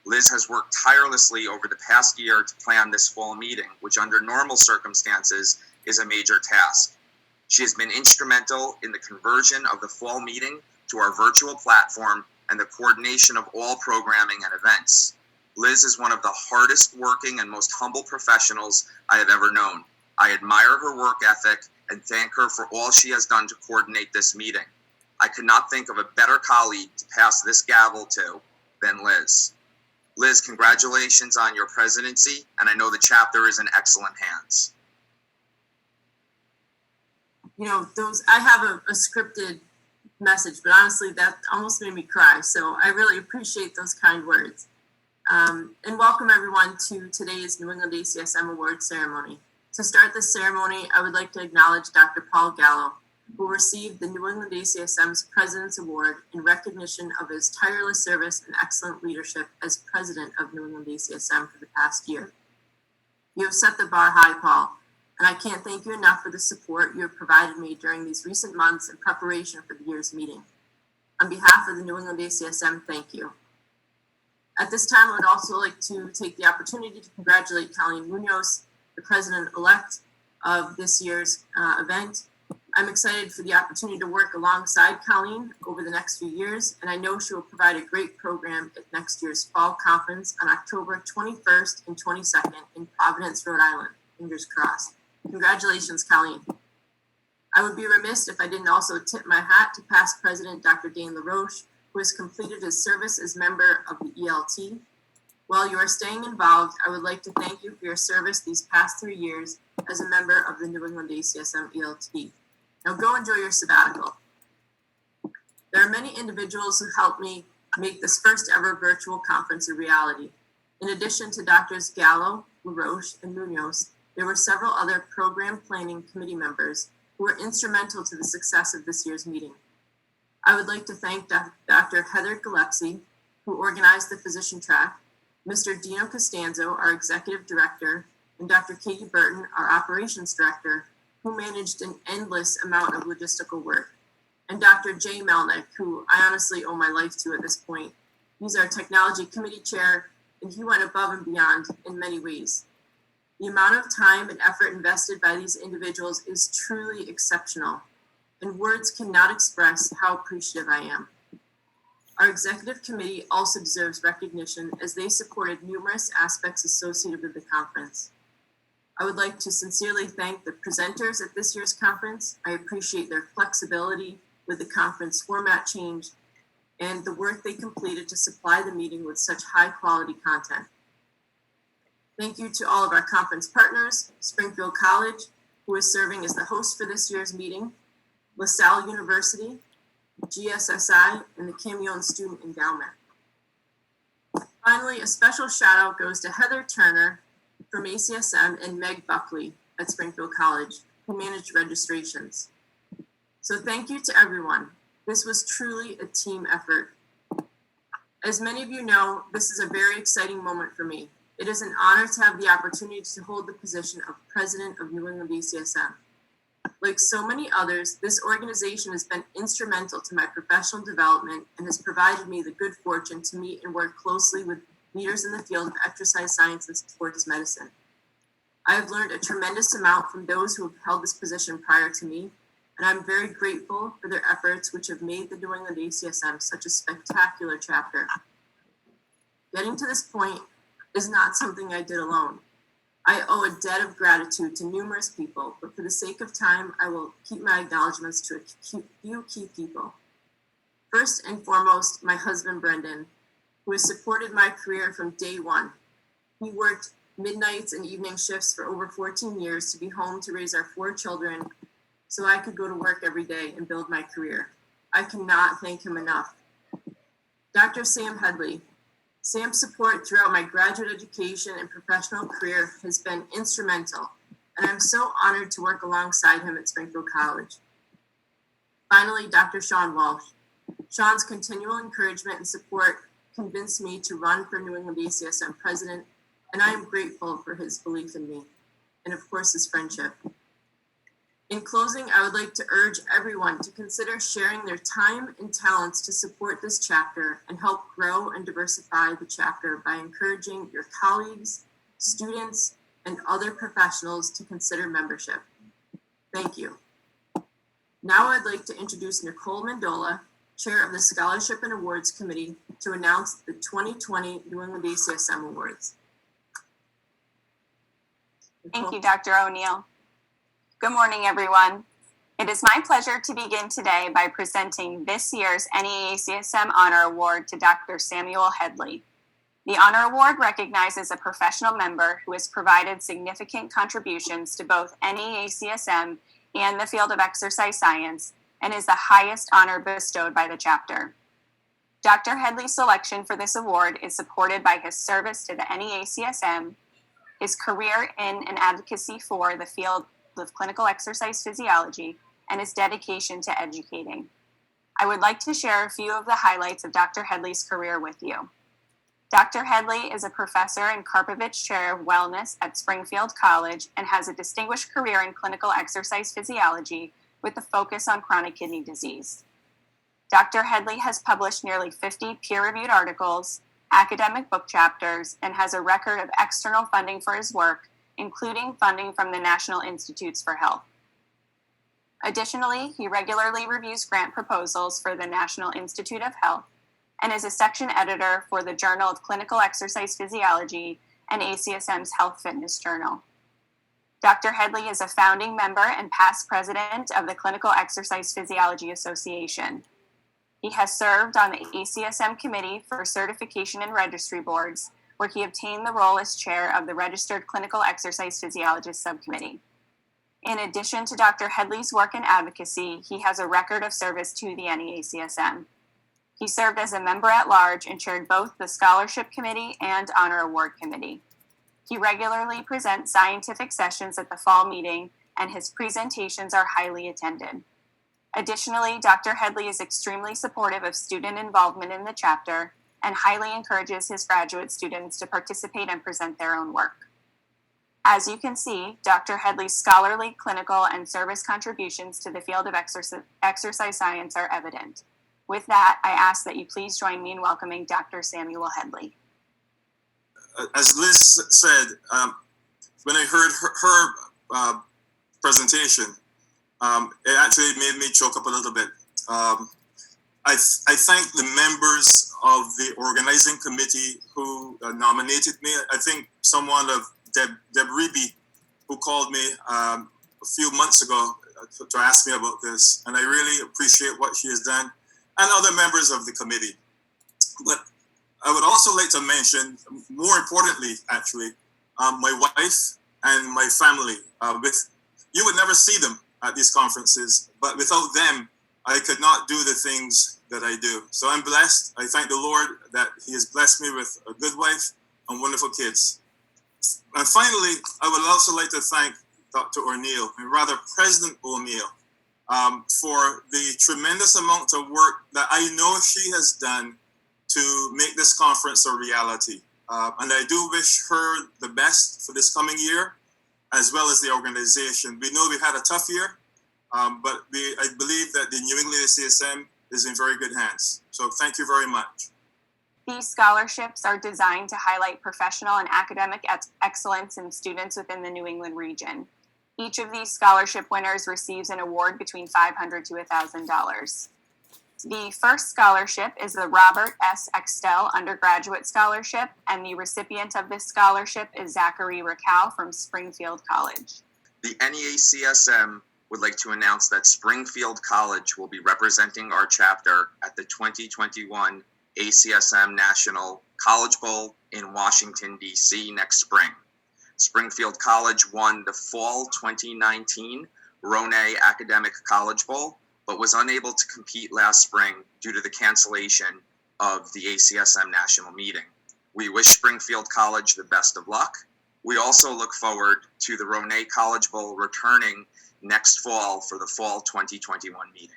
Liz has worked tirelessly over the past year to plan this fall meeting, which under normal circumstances is a major task. She has been instrumental in the conversion of the fall meeting to our virtual platform and the coordination of all programming and events. Liz is one of the hardest working and most humble professionals I have ever known. I admire her work ethic and thank her for all she has done to coordinate this meeting. I could not think of a better colleague to pass this gavel to than Liz. Liz, congratulations on your presidency, and I know the chapter is in excellent hands. You know, I have a scripted message, but honestly, that almost made me cry. So I really appreciate those kind words. And welcome everyone to today's New England ACSM Awards ceremony. To start this ceremony, I would like to acknowledge Dr. Paul Gallo, who received the New England ACSM's President's Award in recognition of his tireless service and excellent leadership as president of New England ACSM for the past year. You have set the bar high, Paul, and I can't thank you enough for the support you have provided me during these recent months in preparation for the year's meeting. On behalf of the New England ACSM, thank you. At this time, I would also like to take the opportunity to congratulate Colleen Munoz, the president-elect of this year's event. I'm excited for the opportunity to work alongside Colleen over the next few years, and I know she will provide a great program at next year's fall conference on October 21st and 22nd in Providence, Rhode Island. Fingers crossed. Congratulations, Colleen. I would be remiss if I didn't also tip my hat to past President Dr. Dane LaRoche, who has completed his service as member of the ELT. While you are staying involved, I would like to thank you for your service these past 3 years as a member of the New England ACSM ELT. Now go enjoy your sabbatical. There are many individuals who helped me make this first ever virtual conference a reality. In addition to Drs. Gallo, LaRoche, and Munoz, there were several other program planning committee members who were instrumental to the success of this year's meeting. I would like to thank Dr. Heather Gillespie, who organized the physician track, Mr. Dino Costanzo, our executive director, and Dr. Katie Burton, our operations director, who managed an endless amount of logistical work, and Dr. Jay Melnick, who I honestly owe my life to at this point. He's our technology committee chair, and he went above and beyond in many ways. The amount of time and effort invested by these individuals is truly exceptional, and words cannot express how appreciative I am. Our executive committee also deserves recognition as they supported numerous aspects associated with the conference. I would like to sincerely thank the presenters at this year's conference. I appreciate their flexibility with the conference format change and the work they completed to supply the meeting with such high quality content. Thank you to all of our conference partners, Springfield College, who is serving as the host for this year's meeting, LaSalle University, GSSI, and the Camion Student Endowment. Finally, a special shout out goes to Heather Turner from ACSM and Meg Buckley at Springfield College, who managed registrations. So thank you to everyone. This was truly a team effort. As many of you know, this is a very exciting moment for me. It is an honor to have the opportunity to hold the position of President of New England ACSM. Like so many others, this organization has been instrumental to my professional development and has provided me the good fortune to meet and work closely with leaders in the field of exercise science and sports medicine. I have learned a tremendous amount from those who have held this position prior to me, and I'm very grateful for their efforts which have made the New England ACSM such a spectacular chapter. Getting to this point is not something I did alone. I owe a debt of gratitude to numerous people, but for the sake of time, I will keep my acknowledgments to a few key people. First and foremost, my husband, Brendan, who has supported my career from day one. He worked midnights and evening shifts for over 14 years to be home to raise our 4 children so I could go to work every day and build my career. I cannot thank him enough. Dr. Sam Hedley. Sam's support throughout my graduate education and professional career has been instrumental, and I'm so honored to work alongside him at Springfield College. Finally, Dr. Sean Walsh. Sean's continual encouragement and support convinced me to run for New England ACSM president, and I am grateful for his belief in me, and of course his friendship. In closing, I would like to urge everyone to consider sharing their time and talents to support this chapter and help grow and diversify the chapter by encouraging your colleagues, students, and other professionals to consider membership. Thank you. Now I'd like to introduce Nicole Mendola, Chair of the Scholarship and Awards Committee, to announce the 2020 New England ACSM Awards. Thank you, Dr. O'Neill. Good morning, everyone. It is my pleasure to begin today by presenting this year's NEACSM Honor Award to Dr. Samuel Hedley. The Honor Award recognizes a professional member who has provided significant contributions to both NEACSM and the field of exercise science and is the highest honor bestowed by the chapter. Dr. Hedley's selection for this award is supported by his service to the NEACSM, his career in and advocacy for the field of clinical exercise physiology, and his dedication to educating. I would like to share a few of the highlights of Dr. Hedley's career with you. Dr. Headley is a professor and Karpovich Chair of Wellness at Springfield College and has a distinguished career in clinical exercise physiology with a focus on chronic kidney disease. Dr. Headley has published nearly 50 peer-reviewed articles, academic book chapters, and has a record of external funding for his work, including funding from the National Institutes for Health. Additionally, he regularly reviews grant proposals for the National Institute of Health and is a section editor for the Journal of Clinical Exercise Physiology and ACSM's Health Fitness Journal. Dr. Headley is a founding member and past president of the Clinical Exercise Physiology Association. He has served on the ACSM Committee for Certification and Registry Boards, where he obtained the role as chair of the Registered Clinical Exercise Physiologist Subcommittee. In addition to Dr. Headley's work in advocacy, he has a record of service to the NEACSM. He served as a member at large and chaired both the Scholarship Committee and Honor Award Committee. He regularly presents scientific sessions at the fall meeting, and his presentations are highly attended. Additionally, Dr. Headley is extremely supportive of student involvement in the chapter and highly encourages his graduate students to participate and present their own work. As you can see, Dr. Headley's scholarly, clinical, and service contributions to the field of exercise science are evident. With that, I ask that you please join me in welcoming Dr. Samuel Hedley. As Liz said, when I heard her presentation, it actually made me choke up a little bit. I thank the members of the organizing committee who nominated me. I think someone of Deb Reeby, who called me a few months ago to ask me about this, and I really appreciate what she has done, and other members of the committee. But I would also like to mention, more importantly, actually, my wife and my family. You would never see them at these conferences, but without them, I could not do the things that I do. So I'm blessed. I thank the Lord that He has blessed me with a good wife and wonderful kids. And finally, I would also like to thank Dr. O'Neill, and rather President O'Neill, for the tremendous amount of work that I know she has done to make this conference a reality. And I do wish her the best for this coming year, as well as the organization. We know we had a tough year, but I believe that the New England ACSM is in very good hands. So thank you very much. These scholarships are designed to highlight professional and academic excellence in students within the New England region. Each of these scholarship winners receives an award between $500 to $1,000. The first scholarship is the Robert S. Extel Undergraduate Scholarship, and the recipient of this scholarship is Zachary Rakow from Springfield College. The NEACSM would like to announce that Springfield College will be representing our chapter at the 2021 ACSM National College Bowl in Washington, D.C. next spring. Springfield College won the Fall 2019 Ronay Academic College Bowl, but was unable to compete last spring due to the cancellation of the ACSM National Meeting. We wish Springfield College the best of luck. We also look forward to the Ronay College Bowl returning next fall for the Fall 2021 meeting.